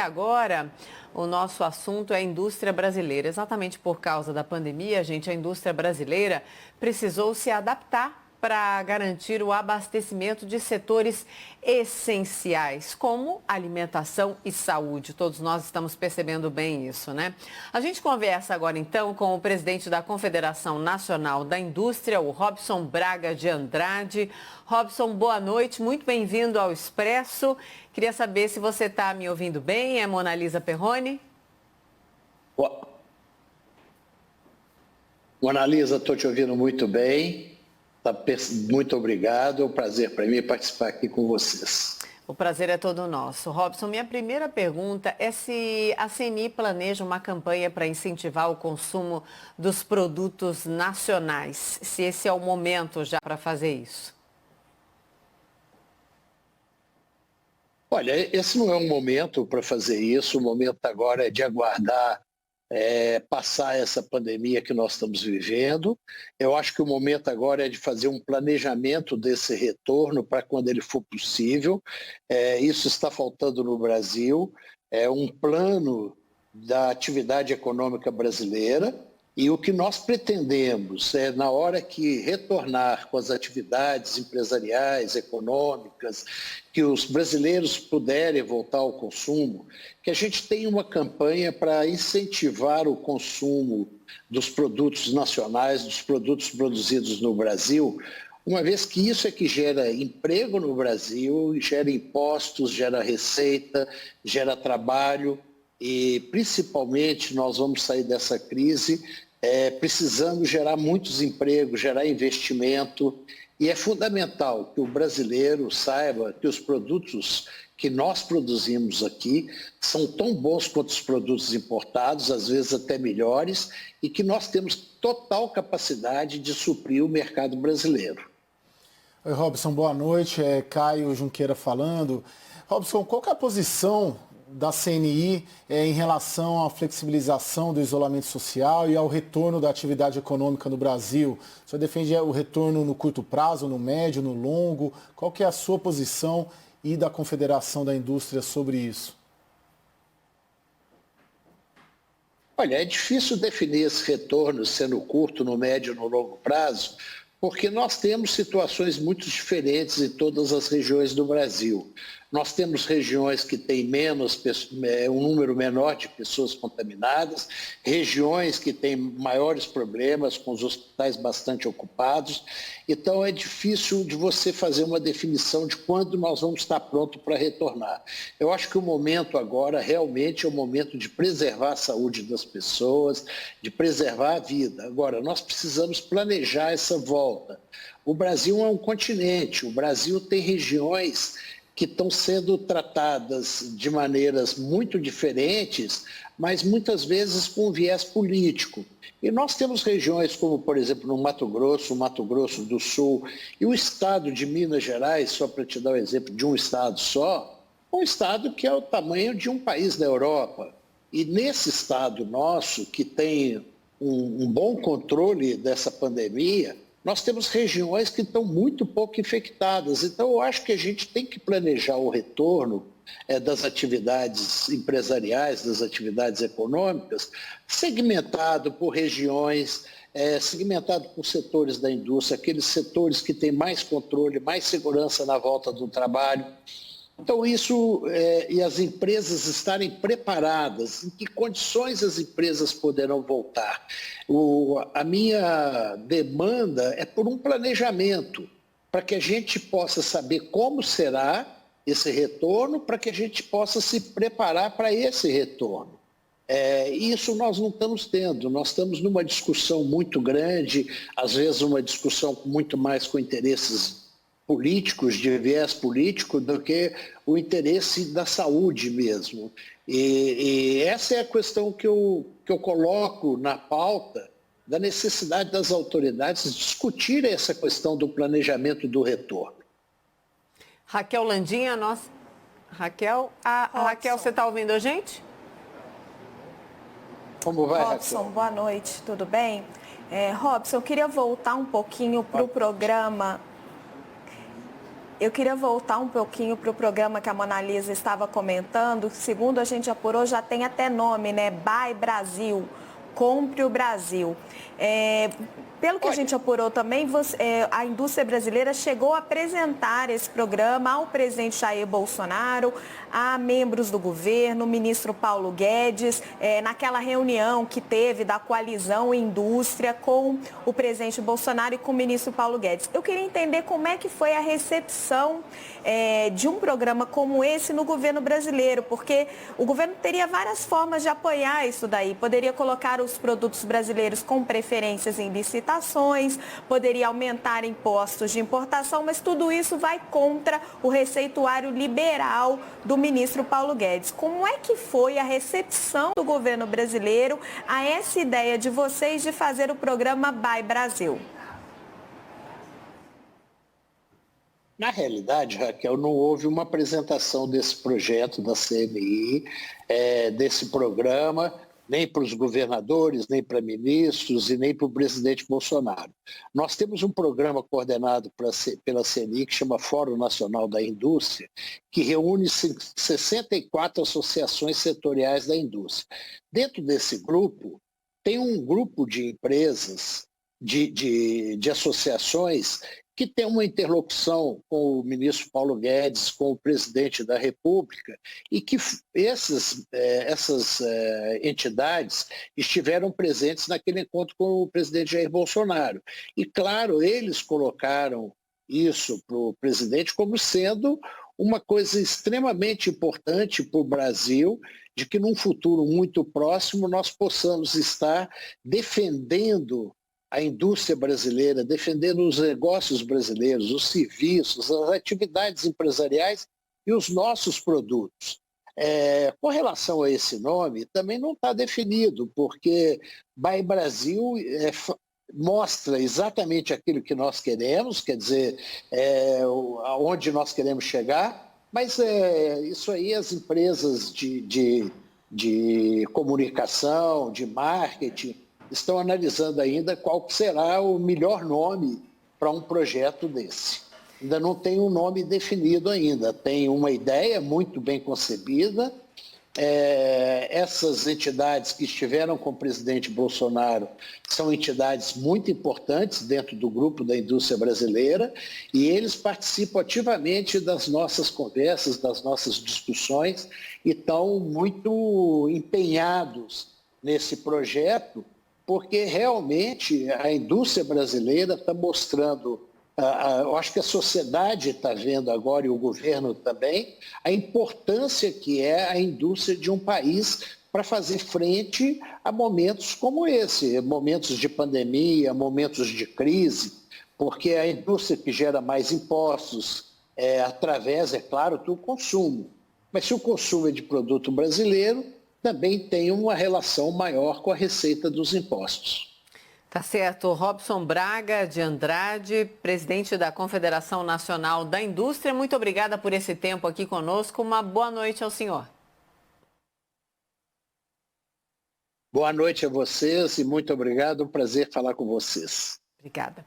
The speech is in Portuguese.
agora o nosso assunto é a indústria brasileira. Exatamente por causa da pandemia, a indústria brasileira precisou se adaptar para garantir o abastecimento de setores essenciais, como alimentação e saúde. Todos nós estamos percebendo bem isso, né? A gente conversa agora, então, com o presidente da Confederação Nacional da Indústria, o Robson Braga de Andrade. Robson, boa noite, muito bem-vindo ao Expresso. Queria saber se você está me ouvindo bem, é Mona Lisa Perrone? Mona Lisa, estou te ouvindo muito bem. Muito obrigado, é um prazer para mim participar aqui com vocês. O prazer é todo nosso. Robson, minha primeira pergunta é se a CNI planeja uma campanha para incentivar o consumo dos produtos nacionais, se esse é o momento já para fazer isso. Olha, esse não é um momento para fazer isso, o momento agora é de aguardar passar essa pandemia que nós estamos vivendo. Eu acho que o momento agora é de fazer um planejamento desse retorno para quando ele for possível. Isso está faltando no Brasil, um plano da atividade econômica brasileira. E o que nós pretendemos é, na hora que retornar com as atividades empresariais, econômicas, que os brasileiros puderem voltar ao consumo, que a gente tenha uma campanha para incentivar o consumo dos produtos nacionais, dos produtos produzidos no Brasil, uma vez que isso é que gera emprego no Brasil, gera impostos, gera receita, gera trabalho e, principalmente, nós vamos sair dessa crise precisando gerar muitos empregos, gerar investimento, e é fundamental que o brasileiro saiba que os produtos que nós produzimos aqui são tão bons quanto os produtos importados, às vezes até melhores, e que nós temos total capacidade de suprir o mercado brasileiro. Oi, Robson, boa noite. É Caio Junqueira falando. Robson, qual que é a posição da CNI em relação à flexibilização do isolamento social e ao retorno da atividade econômica no Brasil? O senhor defende o retorno no curto prazo, no médio, no longo? Qual que é a sua posição e da Confederação da Indústria sobre isso? Olha, é difícil definir esse retorno sendo curto, no médio ou no longo prazo, porque nós temos situações muito diferentes em todas as regiões do Brasil. Nós temos regiões que têm um número menor de pessoas contaminadas, regiões que têm maiores problemas, com os hospitais bastante ocupados. Então, é difícil de você fazer uma definição de quando nós vamos estar prontos para retornar. Eu acho que o momento agora realmente é o momento de preservar a saúde das pessoas, de preservar a vida. Agora, nós precisamos planejar essa volta. O Brasil é um continente, o Brasil tem regiões que estão sendo tratadas de maneiras muito diferentes, mas muitas vezes com viés político. E nós temos regiões como, por exemplo, no Mato Grosso do Sul, e o estado de Minas Gerais, só para te dar um exemplo de um estado só, um estado que é o tamanho de um país da Europa. E nesse estado nosso, que tem um bom controle dessa pandemia, nós temos regiões que estão muito pouco infectadas. Então, eu acho que a gente tem que planejar o retorno das atividades empresariais, das atividades econômicas, segmentado por regiões, segmentado por setores da indústria, aqueles setores que têm mais controle, mais segurança na volta do trabalho. Então, isso e as empresas estarem preparadas, em que condições as empresas poderão voltar. A minha demanda é por um planejamento, para que a gente possa saber como será esse retorno, para que a gente possa se preparar para esse retorno. Isso nós não estamos tendo, nós estamos numa discussão muito grande, às vezes uma discussão muito mais com interesses políticos, de viés político, do que o interesse da saúde mesmo. E essa é a questão que eu coloco na pauta, da necessidade das autoridades discutirem essa questão do planejamento do retorno. Raquel Landinha, Raquel, Raquel, você está ouvindo a gente? Como vai, Robson, Raquel? boa noite, tudo bem? Robson, eu queria voltar um pouquinho para o programa. Eu queria voltar um pouquinho para o programa que a Mona Lisa estava comentando. Segundo a gente apurou, já tem até nome, né? Buy Brasil. Compre o Brasil. Pelo que a gente apurou também, a indústria brasileira chegou a apresentar esse programa ao presidente Jair Bolsonaro, a membros do governo, o ministro Paulo Guedes, naquela reunião que teve da coalizão indústria com o presidente Bolsonaro e com o ministro Paulo Guedes. Eu queria entender como é que foi a recepção de um programa como esse no governo brasileiro, porque o governo teria várias formas de apoiar isso daí. Poderia colocar os produtos brasileiros com preferências em licitações, poderia aumentar impostos de importação, mas tudo isso vai contra o receituário liberal do ministro Paulo Guedes. Como é que foi a recepção do governo brasileiro a essa ideia de vocês de fazer o programa Buy Brasil? Na realidade, Raquel, não houve uma apresentação desse projeto da CNI, desse programa, nem para os governadores, nem para ministros e nem para o presidente Bolsonaro. Nós temos um programa coordenado pela CNI que chama Fórum Nacional da Indústria, que reúne 64 associações setoriais da indústria. Dentro desse grupo, tem um grupo de empresas, de associações que tem uma interlocução com o ministro Paulo Guedes, com o presidente da República, e que essas entidades estiveram presentes naquele encontro com o presidente Jair Bolsonaro. E, claro, eles colocaram isso para o presidente como sendo uma coisa extremamente importante para o Brasil, de que num futuro muito próximo nós possamos estar defendendo a indústria brasileira, defendendo os negócios brasileiros, os serviços, as atividades empresariais e os nossos produtos. Com relação a esse nome, também não está definido, porque Buy Brasil mostra exatamente aquilo que nós queremos, quer dizer, aonde nós queremos chegar, mas isso aí as empresas de comunicação, de marketing, estão analisando ainda qual será o melhor nome para um projeto desse. Ainda não tem um nome definido ainda, tem uma ideia muito bem concebida. Essas entidades que estiveram com o presidente Bolsonaro são entidades muito importantes dentro do grupo da indústria brasileira e eles participam ativamente das nossas conversas, das nossas discussões e estão muito empenhados nesse projeto, porque realmente a indústria brasileira está mostrando, eu acho que a sociedade está vendo agora, e o governo também, a importância que é a indústria de um país para fazer frente a momentos como esse, momentos de pandemia, momentos de crise, porque a indústria que gera mais impostos através, é claro, do consumo. Mas se o consumo é de produto brasileiro, também tem uma relação maior com a receita dos impostos. Tá certo. Robson Braga de Andrade, presidente da Confederação Nacional da Indústria, muito obrigada por esse tempo aqui conosco. Uma boa noite ao senhor. Boa noite a vocês e muito obrigado. Um prazer falar com vocês. Obrigada.